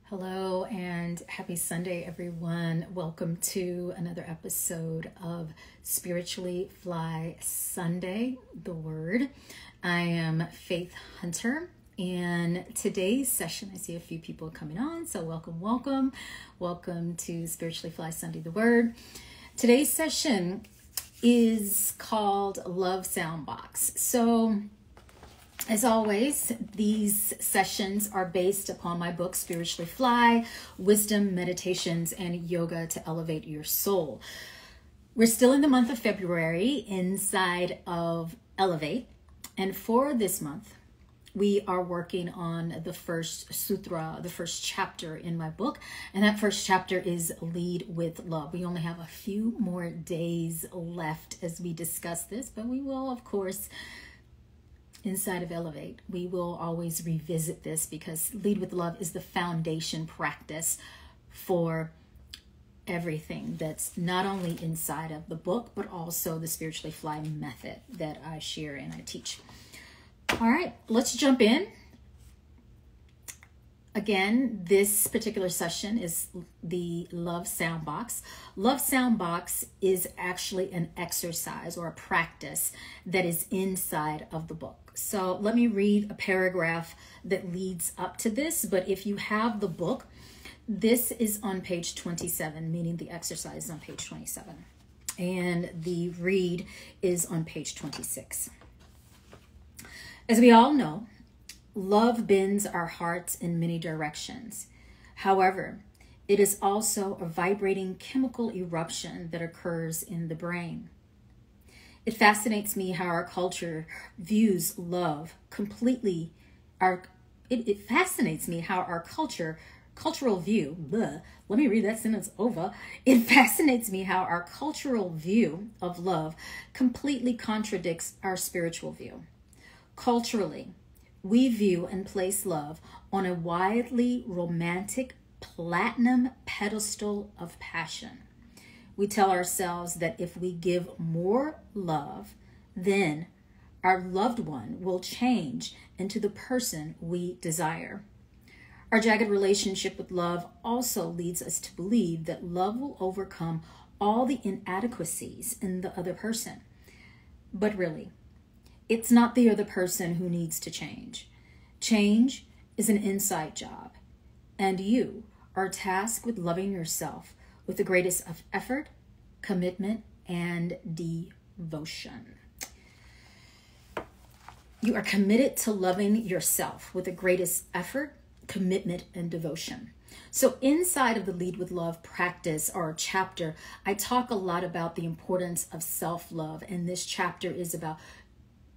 Hello and happy Sunday, everyone. Welcome to another episode of Spiritually Fly Sunday, the Word. I am Faith Hunter, and today's session, I see a few people coming on, so welcome. Welcome to Spiritually Fly Sunday, the Word. Today's session is called Love Soundbox. So, as always, these sessions are based upon my book, Spiritually Fly, Wisdom, Meditations, and Yoga to Elevate Your Soul. We're still in the month of February inside of Elevate. And for this month, we are working on the first sutra, the first chapter in my book. And that first chapter is Lead with Love. We only have a few more days left as we discuss this, but we will, of course, inside of Elevate, we will always revisit this because Lead with Love is the foundation practice for everything that's not only inside of the book, but also the Spiritually Fly method that I share and I teach. All right, let's jump in. Again, this particular session is the Love Soundbox. Love Soundbox is actually an exercise or a practice that is inside of the book. So let me read a paragraph that leads up to this. But if you have the book, this is on page 27, meaning the exercise is on page 27. And the read is on page 26. As we all know, love bends our hearts in many directions. However, it is also a vibrating chemical eruption that occurs in the brain. It fascinates me how our culture views love completely. It fascinates me how our cultural view, let me read that sentence over. It fascinates me how our cultural view of love completely contradicts our spiritual view. Culturally, we view and place love on a widely romantic platinum pedestal of passion. We tell ourselves that if we give more love, then our loved one will change into the person we desire. Our jagged relationship with love also leads us to believe that love will overcome all the inadequacies in the other person. But really, it's not the other person who needs to change. Change is an inside job, and you are tasked with loving yourself with the greatest of effort, commitment, and devotion. You are committed to loving yourself with the greatest effort, commitment, and devotion. So inside of the Lead with Love practice or chapter, I talk a lot about the importance of self-love, and this chapter is about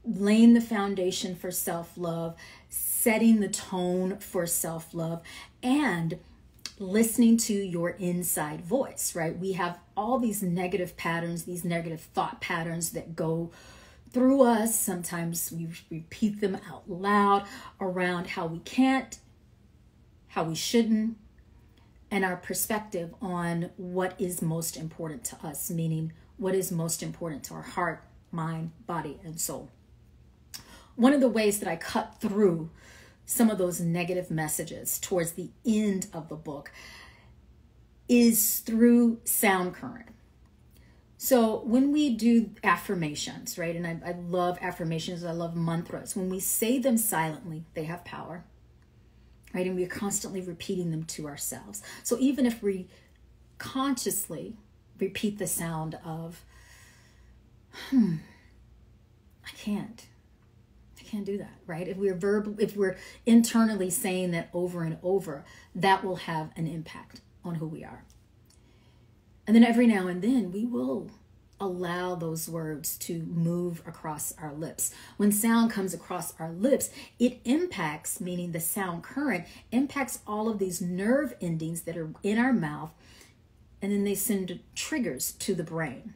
laying the foundation for self-love, setting the tone for self-love, and listening to your inside voice, right? We have all these negative patterns, these negative thought patterns that go through us. Sometimes we repeat them out loud around how we can't, how we shouldn't, and our perspective on what is most important to us, meaning what is most important to our heart, mind, body, and soul. One of the ways that I cut through some of those negative messages towards the end of the book is through sound current. So when we do affirmations, right, and I love affirmations, I love mantras. When we say them silently, they have power, right? And we're constantly repeating them to ourselves. So even if we consciously repeat the sound of, I can't do that, right? If we're internally saying that over and over, that will have an impact on who we are. And then every now and then we will allow those words to move across our lips. When sound comes across our lips, it impacts, meaning the sound current impacts all of these nerve endings that are in our mouth, and then they send triggers to the brain.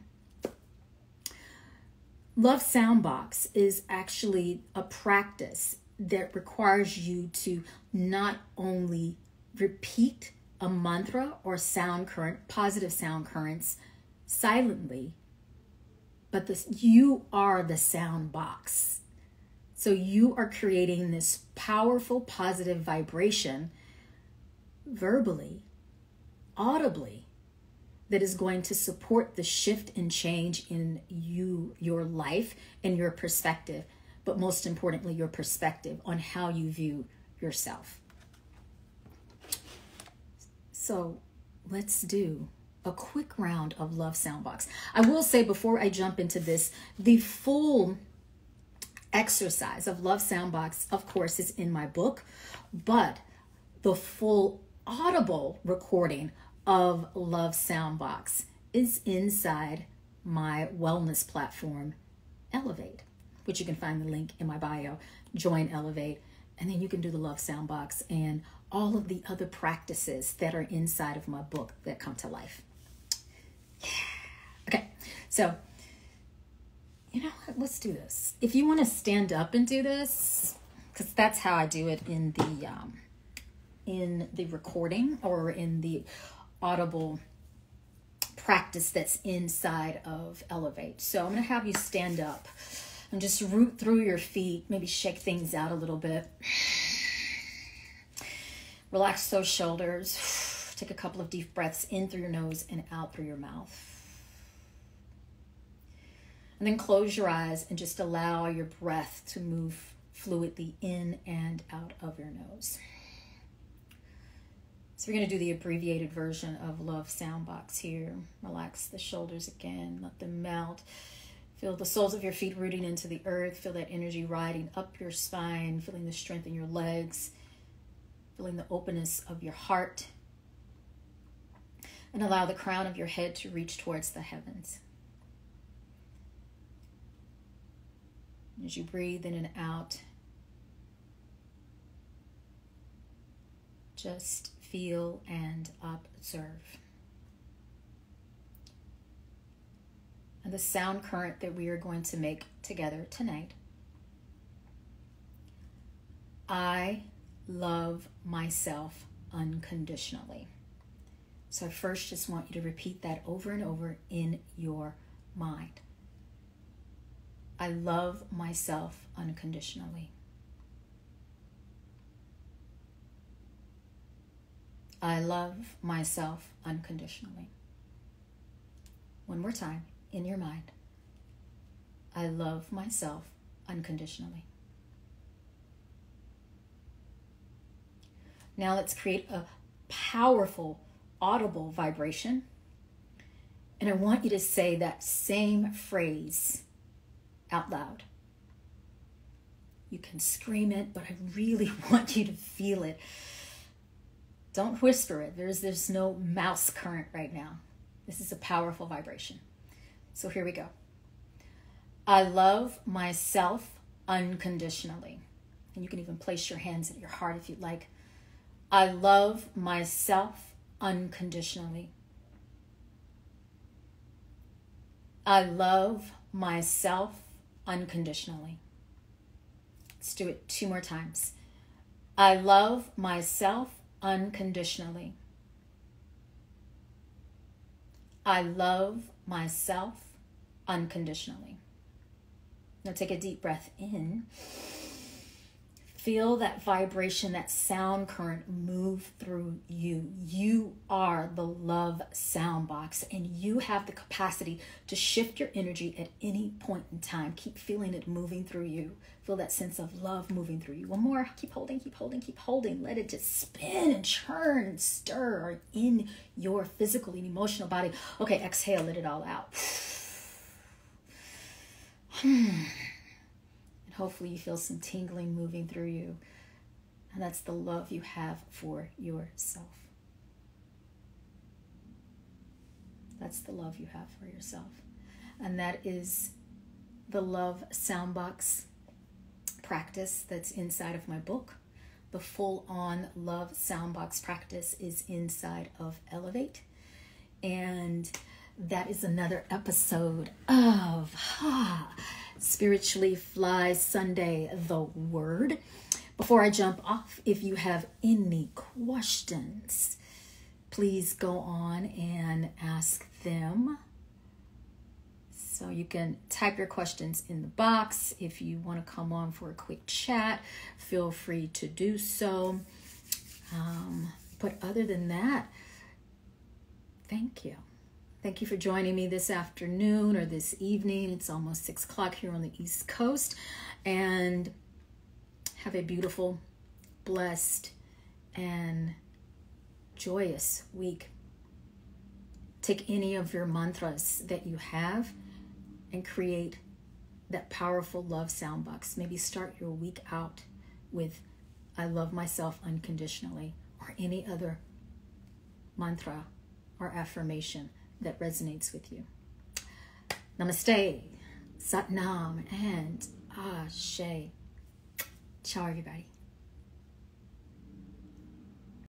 Love Soundbox is actually a practice that requires you to not only repeat a mantra or sound current, positive sound currents, silently, but you are the sound box. So you are creating this powerful positive vibration verbally, audibly, that is going to support the shift and change in you, your life, and your perspective, but most importantly, your perspective on how you view yourself. So let's do a quick round of love soundbox. I will say before I jump into this, the full exercise of love soundbox, of course, is in my book, but the full audible recording of love soundbox is inside my wellness platform, Elevate, which you can find the link in my bio. Join Elevate, and then you can do the love soundbox and all of the other practices that are inside of my book that come to life. Yeah. Okay, so you know what? Let's do this. If you want to stand up and do this, because that's how I do it in the recording or in the audible practice that's inside of Elevate. So I'm going to have you stand up and just root through your feet, maybe shake things out a little bit. Relax those shoulders. Take a couple of deep breaths in through your nose and out through your mouth. And then close your eyes and just allow your breath to move fluidly in and out of your nose. So we're going to do the abbreviated version of Love Soundbox here. Relax the shoulders again. Let them melt. Feel the soles of your feet rooting into the earth. Feel that energy riding up your spine. Feeling the strength in your legs. Feeling the openness of your heart. And allow the crown of your head to reach towards the heavens. As you breathe in and out, just feel and observe. And the sound current that we are going to make together tonight. I love myself unconditionally. So I first just want you to repeat that over and over in your mind. I love myself unconditionally. I love myself unconditionally. One more time, in your mind. I love myself unconditionally. Now let's create a powerful, audible vibration. And I want you to say that same phrase out loud. You can scream it, but I really want you to feel it. Don't whisper it. There's no mouse current right now. This is a powerful vibration. So here we go. I love myself unconditionally. And you can even place your hands at your heart if you'd like. I love myself unconditionally. I love myself unconditionally. Let's do it 2 more times. I love myself unconditionally. I love myself unconditionally. Now take a deep breath in. Feel that vibration, that sound current move through you. You are the love sound box, and you have the capacity to shift your energy at any point in time. Keep feeling it moving through you. Feel that sense of love moving through you. One more. Keep holding, keep holding, keep holding. Let it just spin and churn and stir in your physical and emotional body. Okay, exhale, let it all out. Hopefully you feel some tingling moving through you. And that's the love you have for yourself. That's the love you have for yourself. And that is the love soundbox practice that's inside of my book. The full-on love soundbox practice is inside of Elevate. And that is another episode of Spiritually Fly Sunday, the Word. Before I jump off, if you have any questions, please go on and ask them. So you can type your questions in the box. If you want to come on for a quick chat, feel free to do so. But other than that, thank you. Thank you for joining me this afternoon or this evening. It's almost 6 o'clock here on the East Coast. And have a beautiful, blessed, and joyous week. Take any of your mantras that you have and create that powerful love sound box. Maybe start your week out with I love myself unconditionally, or any other mantra or affirmation that resonates with you. Namaste, Sat Nam, and Ashe. Ciao, everybody.